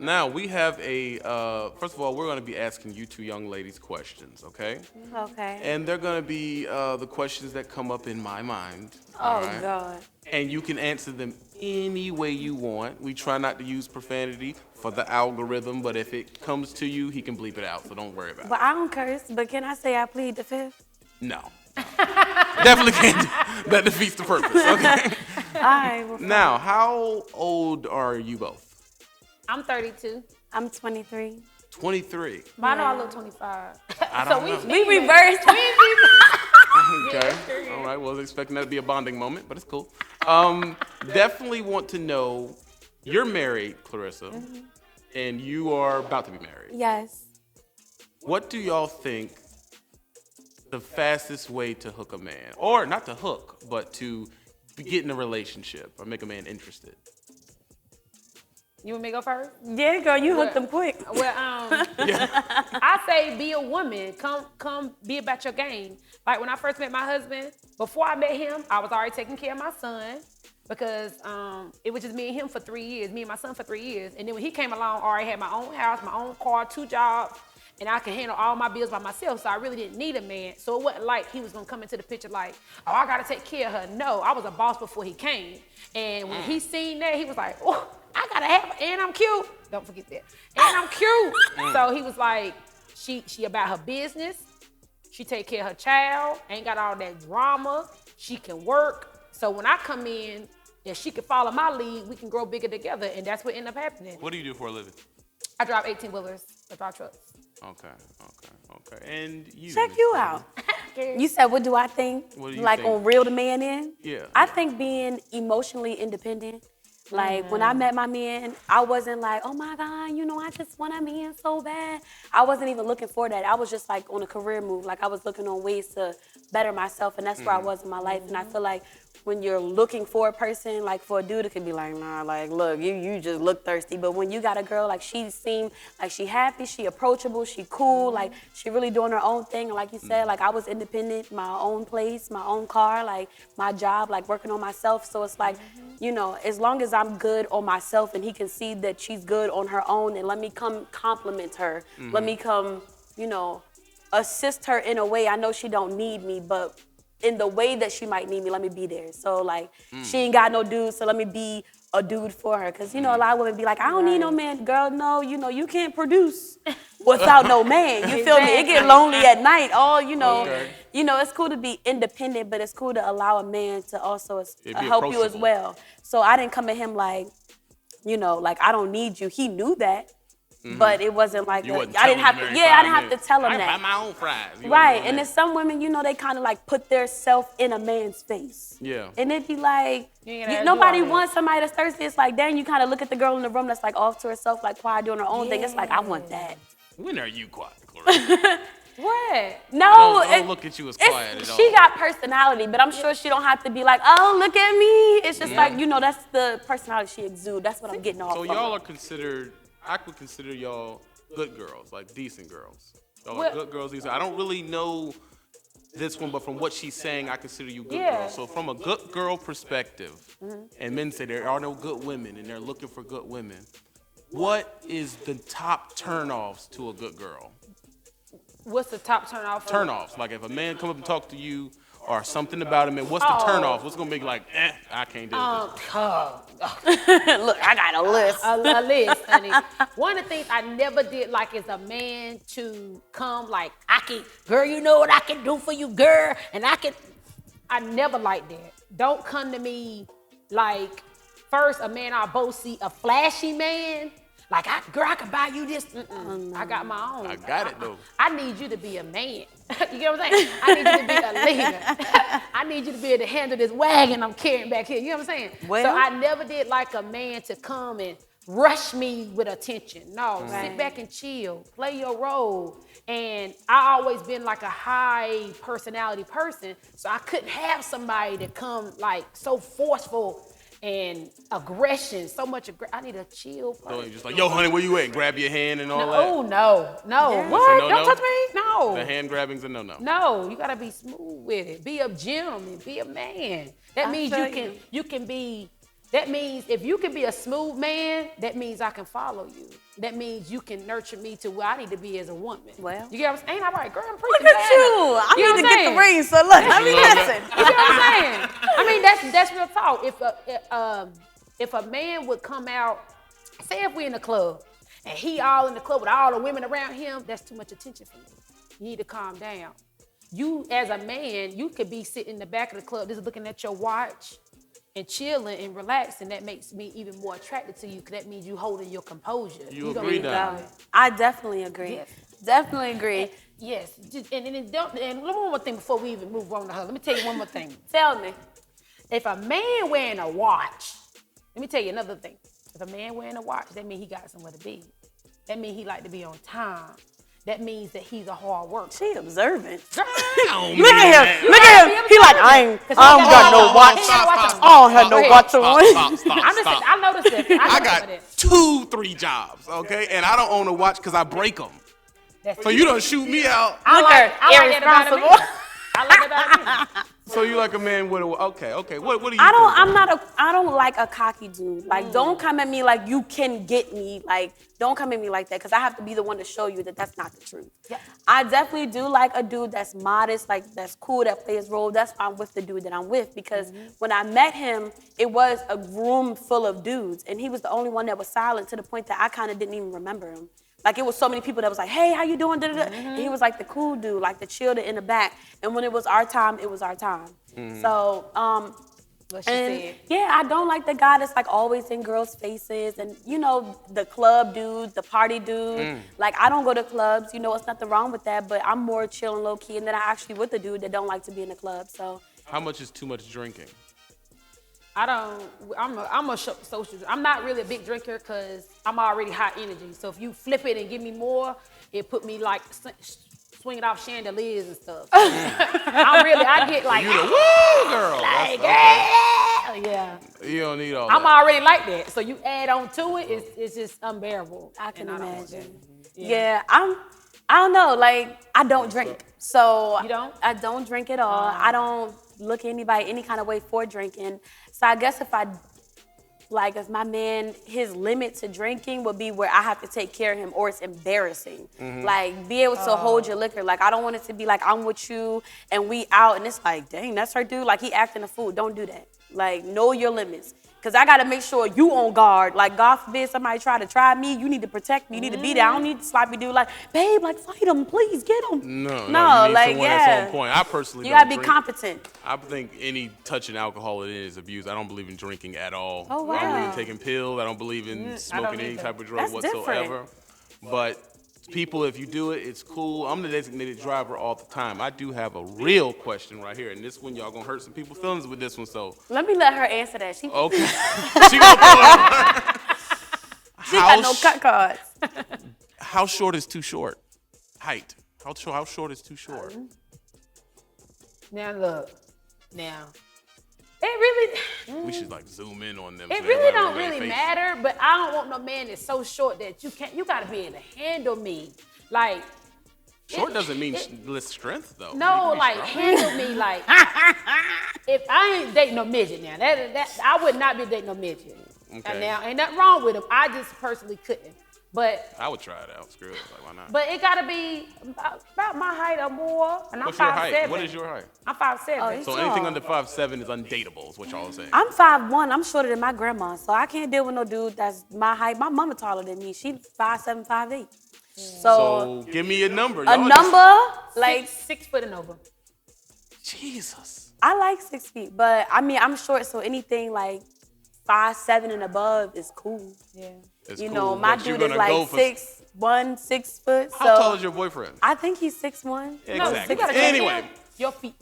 Now we have a. First of all, we're going to be asking you two young ladies questions, okay? Okay. And they're going to be the questions that come up in my mind. All Oh, right. God. And you can answer them any way you want. We try not to use profanity for the algorithm, but if it comes to you, he can bleep it out, so don't worry about But I don't curse, but can I say I plead the fifth? it. No. Definitely can't. That defeats the purpose, okay? All right. Well, Now, how old are you both? I'm 32. I'm 23. 23. But I know I look 25. I don't know. We reversed. Okay. All right. Wasn't expecting that to be a bonding moment, but it's cool. Definitely want to know. You're married, Clarissa, and you are about to be married. Yes. What do y'all think the fastest way to hook a man, or not to hook, but to get in a relationship or make a man interested? You want me to go first? Yeah, girl, you hooked them quick. Well, Yeah. I say be a woman. Come be about your game. Like when I first met my husband, before I met him, I was already taking care of my son because it was just me and him for 3 years, me and my son for 3 years. And then when he came along, I already had my own house, my own car, 2 jobs, and I could handle all my bills by myself. So I really didn't need a man. So it wasn't like he was gonna come into the picture like, oh, I gotta take care of her. No, I was a boss before he came. And when he seen that, he was like, oh, I gotta have, and I'm cute. Don't forget that. And I'm cute. So he was like, she about her business. She take care of her child. Ain't got all that drama. She can work. So when I come in, if she can follow my lead, we can grow bigger together. And that's what ended up happening. What do you do for a living? I drive 18-wheelers. I drive trucks. Okay. And you? Check you out. You said, what do I think? What do you like think? on reel the man in? Yeah. I think being emotionally independent. Like when I met my man, I wasn't like, oh my God, I just want a man so bad. I wasn't even looking for that. I was just like on a career move. Like I was looking on ways to better myself, and that's where I was in my life. And I feel like when you're looking for a person, like for a dude, it could be like, nah, like, look, you just look thirsty. But when you got a girl, like she seemed like she happy, she approachable, she cool, like she really doing her own thing. And like you said, like I was independent, my own place, my own car, like my job, like working on myself. So it's like, as long as I'm good on myself and he can see that she's good on her own, and let me come compliment her. Let me come, assist her in a way. I know she don't need me, but in the way that she might need me, let me be there. So like, she ain't got no dude, so let me be a dude for her. Cause a lot of women be like, I don't need no man. Girl, no, you can't produce without no man. You feel me? It get lonely at night. Okay. It's cool to be independent, but it's cool to allow a man to also be help you as approachable. well. So I didn't come at him like, like I don't need you. He knew that. But it wasn't like You wasn't I didn't have telling to. him Yeah, every I didn't 5 have to minutes. tell him I that. buy my own fries. You Right, wasn't and doing then some women, they kind of like put their self in a man's face. Yeah. And it'd be like, You ain't gotta do nobody all that. wants somebody that's thirsty. It's like, then you kind of look at the girl in the room that's like off to herself, like quiet, doing her own thing. It's like, I want that. When are you quiet, Clarissa? What? No, I don't look at you as quiet at all. she got personality, but I'm sure she don't have to be like, oh, look at me. It's just like, that's the personality she exudes. That's what I'm getting off So of. y'all are considered, I would consider y'all good girls, like decent girls. Y'all are Well- good girls, decent. I don't really know this one, but from what she's saying, I consider you good Yeah. girls. So from a good girl perspective, and men say there are no good women and they're looking for good women, what is the top turnoffs to a good girl? What's the top turn off? Turnoffs, like if a man come up and talk to you or something about him, and what's the turnoff? What's gonna make like, I can't do this. Look, I got a list. A list, honey. One of the things I never did like is a man to come like, girl, you know what I can do for you, girl, and I never liked that. Don't come to me like, first a man I both see a flashy man, like, I can buy you this. I got my own. I got it though. I need you to be a man. You get what I'm saying? I need you to be a leader. I need you to be able to handle this wagon I'm carrying back here. You know what I'm saying? Well- So I never did like a man to come and rush me with attention. No, sit back and chill. Play your role. And I always been like a high personality person, so I couldn't have somebody to come like so forceful and aggression, so much aggression. I need a chill person. So you just like, yo, honey, where you at? Grab your hand and all that. Oh, no. Yeah. What? So no, Don't no? touch me? No. The hand grabbing's a no-no. No, you gotta be smooth with it. Be a gentleman. Be a man. That I means feel you can be That means if you can be a smooth man, that means I can follow you. That means you can nurture me to where I need to be as a woman. Well. You get what I'm saying? Ain't I right, girl? I'm Look preaching. at you. I You know need to what I'm get the saying? ring, so look, let me listen. You know what I'm saying? I mean, that's real talk. If a man would come out, say if we in the club and he all in the club with all the women around him, that's too much attention for me. You need to calm down. You as a man, you could be sitting in the back of the club, just looking at your watch and chilling and relaxing. That makes me even more attracted to you because that means you holding your composure. You don't agree, even Donna? know. I definitely agree. Yes. Definitely agree. Yes. And one more thing before we even move on to her. Let me tell you one more thing. Tell me. If a man wearing a watch, let me tell you another thing. If a man wearing a watch, that means he got somewhere to be. That means he like to be on time. That means that he's a hard worker. She observant. Look at him. Look at him. He like, I don't got no watch. Stop. I don't have no watch on. Stop. I noticed that. I got 2-3 jobs, okay? And I don't own a watch because I break them. So you don't shoot me out. I Look like at that about me. irresponsible. I like that about me. So you like a man with a, okay. What do you think? I don't like a cocky dude. Like, don't come at me like you can get me. Like, don't come at me like that because I have to be the one to show you that that's not the truth. Yeah. I definitely do like a dude that's modest, like that's cool, that plays role. That's why I'm with the dude that I'm with because when I met him, it was a room full of dudes and he was the only one that was silent to the point that I kind of didn't even remember him. Like, it was so many people that was like, hey, how you doing? Da, da, da. And he was like the cool dude, like the chilled in the back. And when it was our time, it was our time. So, What she and said. yeah, I don't like the guy that's like always in girls' faces and, you know, the club dude, the party dude. Like, I don't go to clubs, you know, it's nothing wrong with that, but I'm more chill and low key. And then I actually with the dude that don't like to be in the club, so. How much is too much drinking? I'm a social. I'm not really a big drinker because I'm already high energy. So if you flip it and give me more, it put me like swinging off chandeliers and stuff. I get like, You the woo girl. like, That's- yeah. You don't need all I'm that. already like that. So you add on to it, it's just unbearable. I can And don't want imagine. that. Yeah, I don't know. Like, I don't drink. So You don't? I don't drink at all. I don't look at anybody any kind of way for drinking. So I guess if my man, his limit to drinking would be where I have to take care of him or it's embarrassing. Like, be able to hold your liquor. Like, I don't want it to be like, I'm with you and we out and it's like, dang, that's her dude. Like, he acting a fool. Don't do that. Like, know your limits. Because I got to make sure you on guard. Like, God forbid somebody try me. You need to protect me. You need to be there. I don't need to sloppy dude like, babe, like, fight him. Please, get him. No, you need like, someone yeah. that's on point. I personally You don't got to be drink. competent. I think any touching alcohol is abuse. I don't believe in drinking at all. Oh, I don't believe wow. in taking pills. I don't believe in smoking any either. type of drug That's whatsoever. But people, if you do it, it's cool. I'm the designated driver all the time. I do have a real question right here, and this one y'all gonna hurt some people's feelings with this one. So Let me let her answer that. She okay, she gonna pull it. got no cut cards. How short is too short? Height. How short is too short? Now look, it really, We should like zoom in on them. it so really everybody don't really really face- matter. But I don't want no man that's so short that you gotta be able to handle me. Like, Short doesn't mean less strength though. no, You can be like strong. handle me like. If I ain't dating no midget now, that I would not be dating no midget. Okay. And now ain't nothing wrong with him. I just personally couldn't. But I would try it out. Screw it. Like, why not? but it gotta be about my height or more. And What's I'm your 5'7". height? What is your height? I'm 5'7". Oh, So anything under 5'7" is undateable, is what y'all are saying. I'm 5'1". I'm shorter than my grandma, so I can't deal with no dude that's my height. My mama taller than me. She 5'7", 5'8". So give me a number. a Y'all number, like, 6 foot and over. Jesus. I like 6 feet, but I mean, I'm short, so anything like 5'7" and above is cool. Yeah. It's You cool, know, my but you're dude is gonna go like for- 6'1", 6 foot. So How tall is your boyfriend? I think he's 6'1". Exactly. You gotta check Anyway. in your fiance.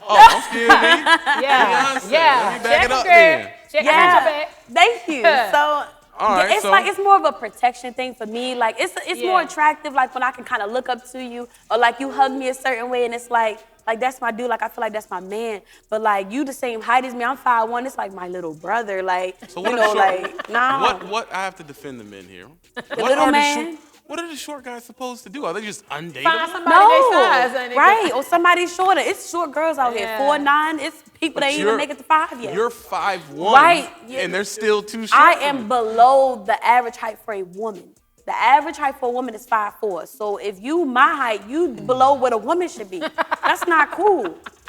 Oh, don't scare me. Yeah. Beyonce. Yeah. Let me back Check it up girl. then. Check Yeah, out your back. thank you. So All right, it's so- like it's more of a protection thing for me. Like it's more Yeah. attractive. Like when I can kind of look up to you, or like you hug me a certain way, and it's like that's my dude. Like I feel like that's my man. But like you the same height as me. I'm 5'1". It's like my little brother. Like So what you are know, the short, like nah. What I have to defend the men here. What little are man? what are the short guys supposed to do? Are they just undateable? Find somebody No, their size. And they right? Or somebody shorter. It's short girls out Yeah. here. 4'9". It's people But that even make it to 5 yet. You're 5'1", Right, yeah. and they're still too short. I for am you. below the average height for a woman. The average height for a woman is 5'4". So if you my height, you below what a woman should be. That's not cool.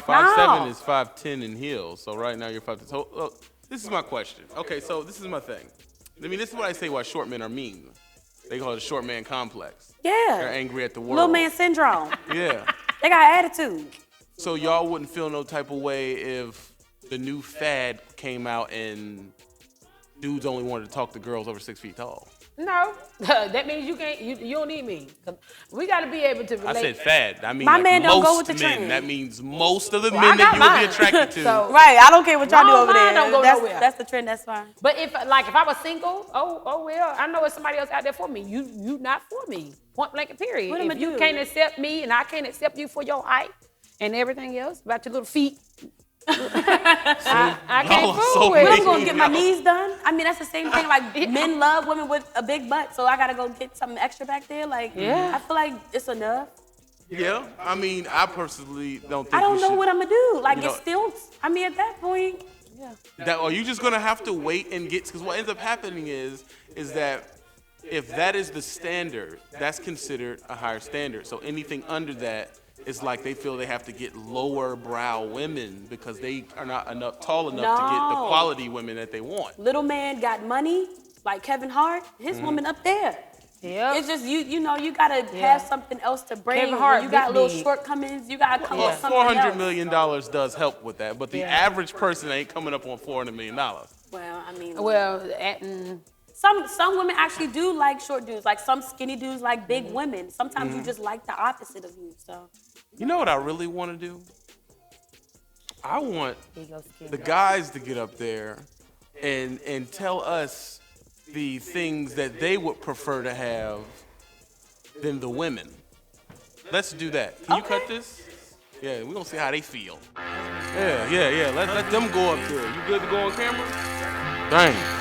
5'7" No. is 5'10" in heels. So right now you're 5'10". So this is my question. Okay, so this is my thing. I mean, this is what I say why short men are mean. They call it a short man complex. They're Yeah. angry at the world. Little man syndrome. Yeah. They got attitude. So y'all wouldn't feel no type of way if the new fad came out and dudes only wanted to talk to girls over 6 feet tall. No, that means you can't. You don't need me. 'Cause we got to be able to relate. I said fad. I mean, My like man don't go most with the men. trend. That means most of the Well, men I that got you would mine. be attracted to. So- Right. I don't care what y'all do No, over mine there. don't go That's, nowhere. That's the trend, that's fine. But if I was single, oh well, I know it's somebody else out there for me. You not for me. Point blank, period. What am I If you do? can't accept me and I can't accept you for your height and everything else about your little feet, I can't Y'all are fool so with But it. I'm gonna get my No. knees done. I mean, that's the same thing. Like men love women with a big butt, so I gotta go get something extra back there. Like, Yeah. I feel like it's enough. Yeah. I mean, I personally don't think I don't you know should. what I'm gonna do. Like, You it's know- still. I mean, at that point, That are you just gonna have to wait and get? Because what ends up happening is that if that is the standard, that's considered a higher standard. So anything under that is like they feel they have to get lower brow women because they are not tall enough to get the No. quality women that they want. little man got money, like Kevin Hart. His Mm-hmm. woman up there. Yep. It's just you know you gotta have something else to bring. Kevin When Hart, you got big, little big. shortcomings. You gotta come Well, up with something $400 else. million does help with that, but the average person ain't coming up on $400 million. Well, I mean, Well, some women actually do like short dudes. Like some skinny dudes like big women. Sometimes Mm-hmm. you just like the opposite of you. So You know what I really want to do? I want he goes skinny. the guys to get up there and tell us the things that they would prefer to have than the women. Let's do that. Can you cut this? Yeah, we're gonna see how they feel. Yeah. Let them go up there. You good to go on camera? Dang.